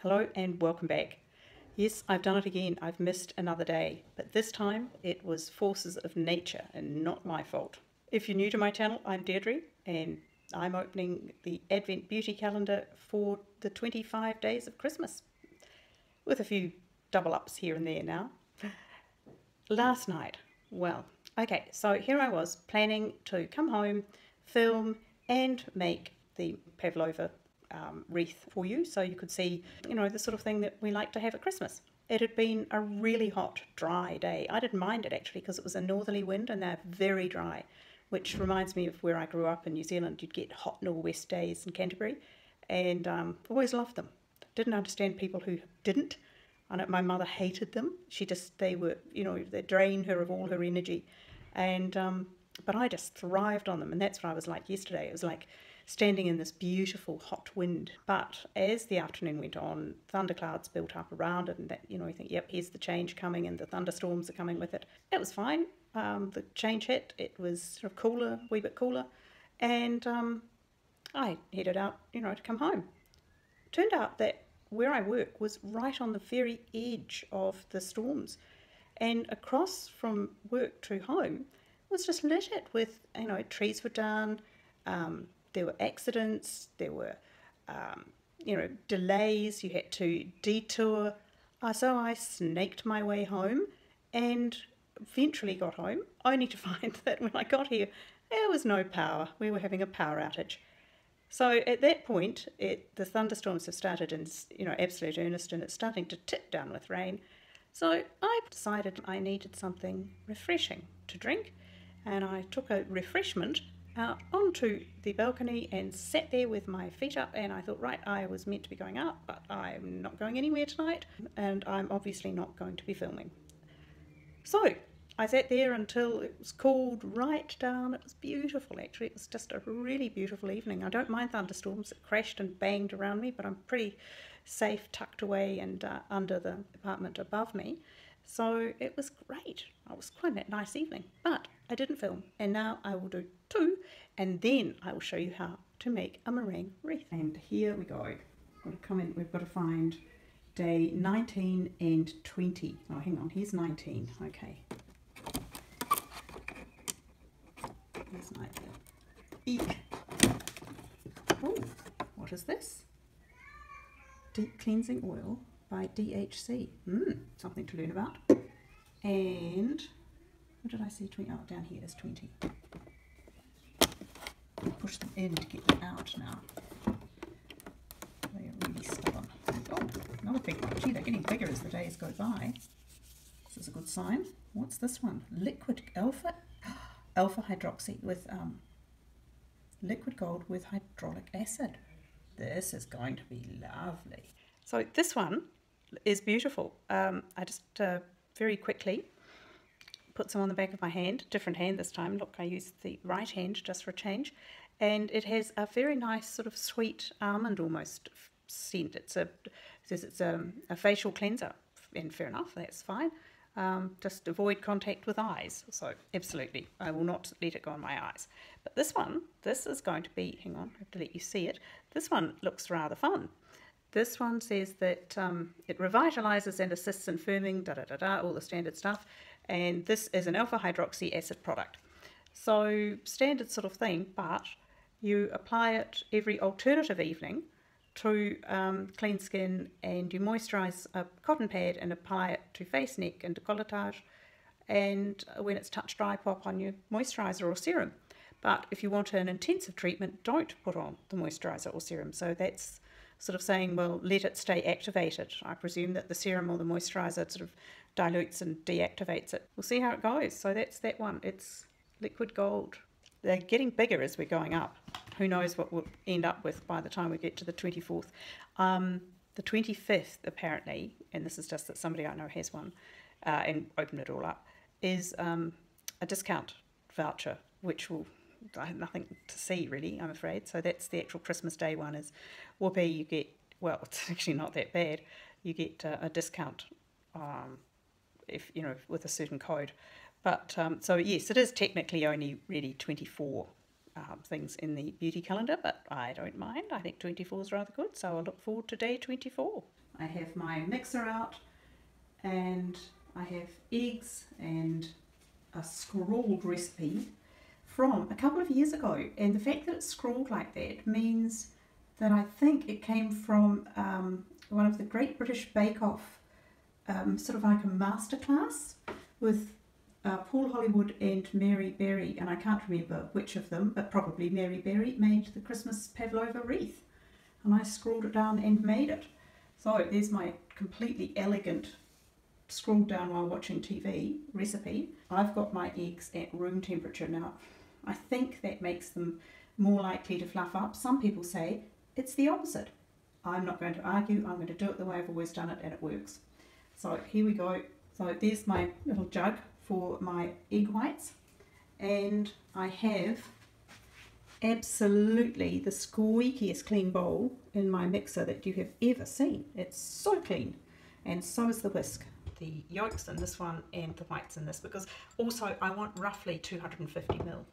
Hello and welcome back. Yes, I've done it again. I've missed another day, but this time it was forces of nature and not my fault. If you're new to my channel, I'm Deirdre and I'm opening the Advent Beauty Calendar for the 25 days of Christmas with a few double ups here and there now. Last night, well, okay, so here I was planning to come home, film and make the Pavlova wreath for you so you could see, the sort of thing that we like to have at Christmas. It had been a really hot, dry day. I didn't mind it actually because it was a northerly wind and they're very dry, which reminds me of where I grew up in New Zealand. You'd get hot northwest days in Canterbury and always loved them. Didn't understand people who didn't. I know my mother hated them. They were, they drained her of all her energy. And, but I just thrived on them. And that's what I was like yesterday. It was like standing in this beautiful hot wind. But as the afternoon went on, thunderclouds built up around it. And that, you think, yep, here's the change coming and the thunderstorms are coming with it. It was fine. The change hit. It was sort of cooler, a wee bit cooler. And I headed out, to come home. Turned out that where I work was right on the very edge of the storms, and across from work to home was just littered with, trees were down, there were accidents, there were, delays, you had to detour. So I snaked my way home and eventually got home, only to find that when I got here, there was no power. We were having a power outage. So at that point, the thunderstorms have started in, absolute earnest, and it's starting to tip down with rain. So I decided I needed something refreshing to drink, and I took a refreshment out onto the balcony and sat there with my feet up, and I thought, right, I was meant to be going out, but I'm not going anywhere tonight, and I'm obviously not going to be filming. So I sat there until it was cooled right down. It was beautiful, actually. It was just a really beautiful evening. I don't mind thunderstorms that crashed and banged around me, but I'm pretty safe tucked away and under the apartment above me. So it was great. It was quite a nice evening, but I didn't film. And now I will do two, and then I will show you how to make a meringue wreath. And here we go. We've got to find day 19 and 20. Oh, hang on. Here's 19. Okay. Here's 19. Eek. Oh, what is this? Deep Cleansing Oil by DHC. Something to learn about. And what did I say? 20. Oh, down here is 20. Push them in to get them out now. They are really stubborn. Oh, another big one. Gee, they're getting bigger as the days go by. This is a good sign. What's this one? Liquid alpha hydroxy with liquid gold with hydraulic acid. This is going to be lovely. So this one is beautiful. I just very quickly put some on the back of my hand, different hand this time. Look, I used the right hand just for a change, and it has a very nice sort of sweet almond almost scent. It says it's a facial cleanser, and fair enough, that's fine. Just avoid contact with eyes. So absolutely, I will not let it go on my eyes. But this is going to be, hang on, I have to let you see it. This one looks rather fun. This one says that it revitalizes and assists in firming, all the standard stuff. And this is an alpha hydroxy acid product. So standard sort of thing, but you apply it every alternative evening to clean skin, and you moisturize a cotton pad and apply it to face, neck and décolletage, and when it's touch dry, pop on your moisturizer or serum. But if you want an intensive treatment, don't put on the moisturizer or serum. So that's sort of saying, well, let it stay activated. I presume that the serum or the moisturizer sort of dilutes and deactivates it. We'll see how it goes. So that's that one. It's liquid gold. They're getting bigger as we're going up. Who knows what we'll end up with by the time we get to the 24th. The 25th, apparently, and this is just that somebody I know has one, and opened it all up, is a discount voucher, which will, I have nothing to see really, I'm afraid. So that's the actual Christmas Day one. Is whoopee, you get, well, it's actually not that bad. You get a discount if with a certain code. But so yes, it is technically only really 24 things in the beauty calendar, but I don't mind. I think 24 is rather good, so I look forward to day 24. I have my mixer out, and I have eggs and a scrawled recipe from a couple of years ago, and the fact that it's scrawled like that means that I think it came from one of the Great British Bake Off, sort of like a masterclass with Paul Hollywood and Mary Berry, and I can't remember which of them, but probably Mary Berry made the Christmas Pavlova wreath, and I scrawled it down and made it. So there's my completely elegant scrawled down while watching TV recipe. I've got my eggs at room temperature now. I think that makes them more likely to fluff up. Some people say it's the opposite. I'm not going to argue. I'm going to do it the way I've always done it, and it works. So here we go. So there's my little jug for my egg whites, and I have absolutely the squeakiest clean bowl in my mixer that you have ever seen. It's so clean, and so is the whisk. The yolks in this one and the whites in this, because also I want roughly 250 ml.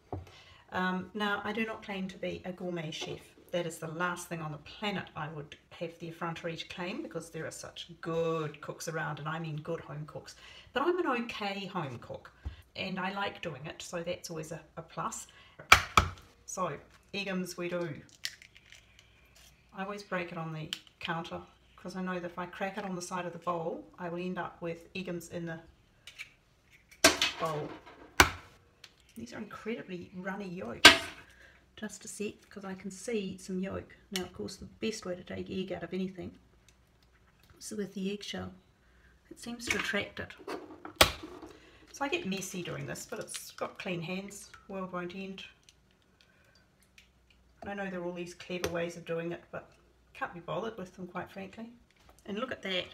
Now, I do not claim to be a gourmet chef. That is the last thing on the planet I would have the effrontery to claim, because there are such good cooks around, and I mean good home cooks. But I'm an okay home cook, and I like doing it, so that's always a plus. So, eggums we do. I always break it on the counter, because I know that if I crack it on the side of the bowl, I will end up with eggums in the bowl. These are incredibly runny yolks. Just a sec, because I can see some yolk. Now, of course, the best way to take egg out of anything is with the eggshell. It seems to attract it. So I get messy doing this, but it's got clean hands. World won't end. I know there are all these clever ways of doing it, but can't be bothered with them, quite frankly. And look at that.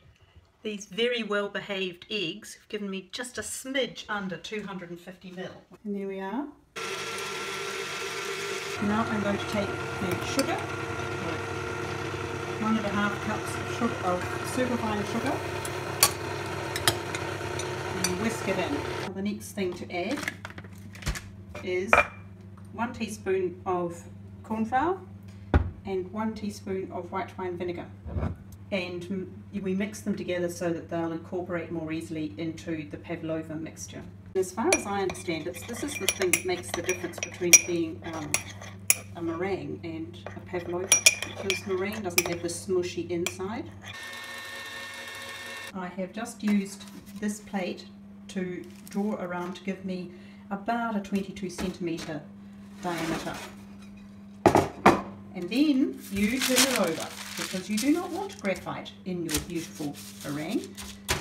These very well behaved eggs have given me just a smidge under 250 ml. And there we are. Now I'm going to take the sugar, 1.5 cups of sugar, of superfine sugar, and whisk it in. Now the next thing to add is 1 teaspoon of corn flour and 1 teaspoon of white wine vinegar, and we mix them together so that they'll incorporate more easily into the pavlova mixture. As far as I understand it, this is the thing that makes the difference between being a meringue and a pavlova, because meringue doesn't have the smushy inside. I have just used this plate to draw around to give me about a 22 centimetre diameter. And then you turn it over, because you do not want graphite in your beautiful meringue.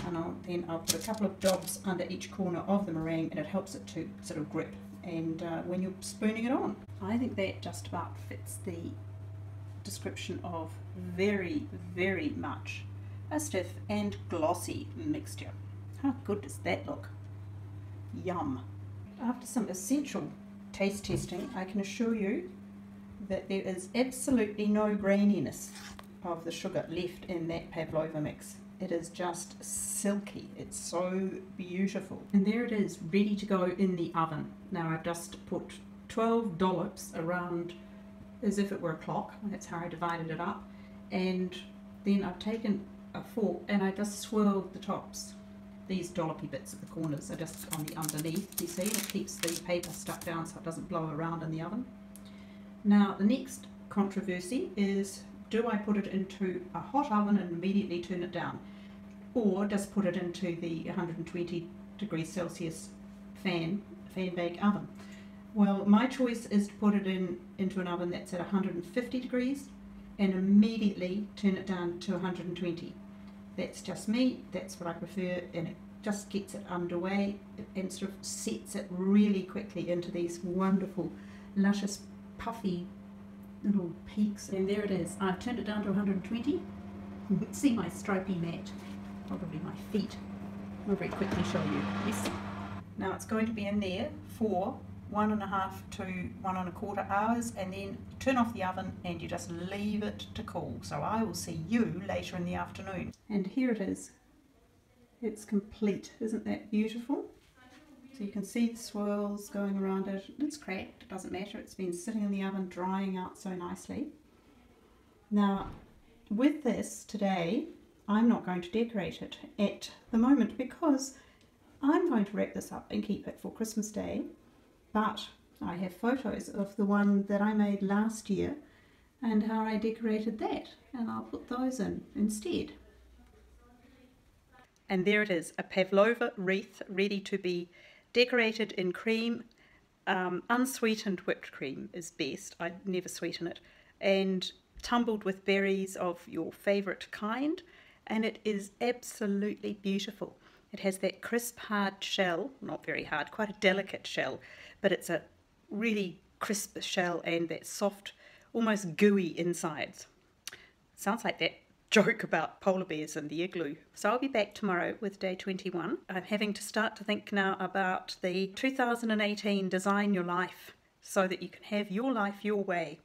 And then I'll put a couple of dobs under each corner of the meringue, and it helps it to sort of grip and when you're spooning it on. I think that just about fits the description of very, very much a stiff and glossy mixture. How good does that look? Yum. After some essential taste testing, I can assure you that there is absolutely no graininess of the sugar left in that pavlova mix. It is just silky. It's so beautiful. And there it is, ready to go in the oven. Now I've just put 12 dollops around as if it were a clock. That's how I divided it up. And then I've taken a fork and I just swirled the tops. These dollopy bits at the corners are just on the underneath, you see, and it keeps the paper stuck down so it doesn't blow around in the oven. Now the next controversy is, do I put it into a hot oven and immediately turn it down, or just put it into the 120 degrees Celsius fan bake oven? Well, my choice is to put it into an oven that's at 150 degrees and immediately turn it down to 120. That's just me, that's what I prefer, and it just gets it underway and sort of sets it really quickly into these wonderful, luscious, puffy little peaks. And there it is. I've turned it down to 120. You can see my stripy mat, probably my feet. I'll very quickly show you. Yes. Now it's going to be in there for 1.5 to 1.25 hours, and then turn off the oven and you just leave it to cool. So I will see you later in the afternoon. And here it is. It's complete. Isn't that beautiful? So you can see the swirls going around it. It's cracked, it doesn't matter. It's been sitting in the oven drying out so nicely. Now with this today, I'm not going to decorate it at the moment because I'm going to wrap this up and keep it for Christmas Day, but I have photos of the one that I made last year and how I decorated that, and I'll put those in instead. And there it is, a Pavlova wreath ready to be decorated in cream. Unsweetened whipped cream is best, I never sweeten it, and tumbled with berries of your favourite kind, and it is absolutely beautiful. It has that crisp hard shell, not very hard, quite a delicate shell, but it's a really crisp shell and that soft, almost gooey insides. Sounds like that joke about polar bears in the igloo. So I'll be back tomorrow with day 21. I'm having to start to think now about the 2018 Design Your Life so that you can have your life your way.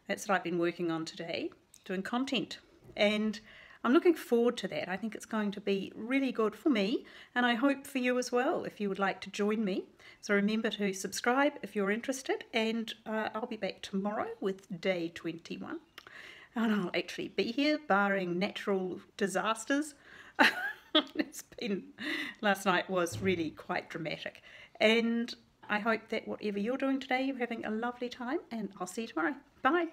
That's what I've been working on today, doing content. And I'm looking forward to that. I think it's going to be really good for me, and I hope for you as well if you would like to join me. So remember to subscribe if you're interested, and I'll be back tomorrow with day 21. And I'll actually be here, barring natural disasters. Last night was really quite dramatic. And I hope that whatever you're doing today, you're having a lovely time, and I'll see you tomorrow. Bye.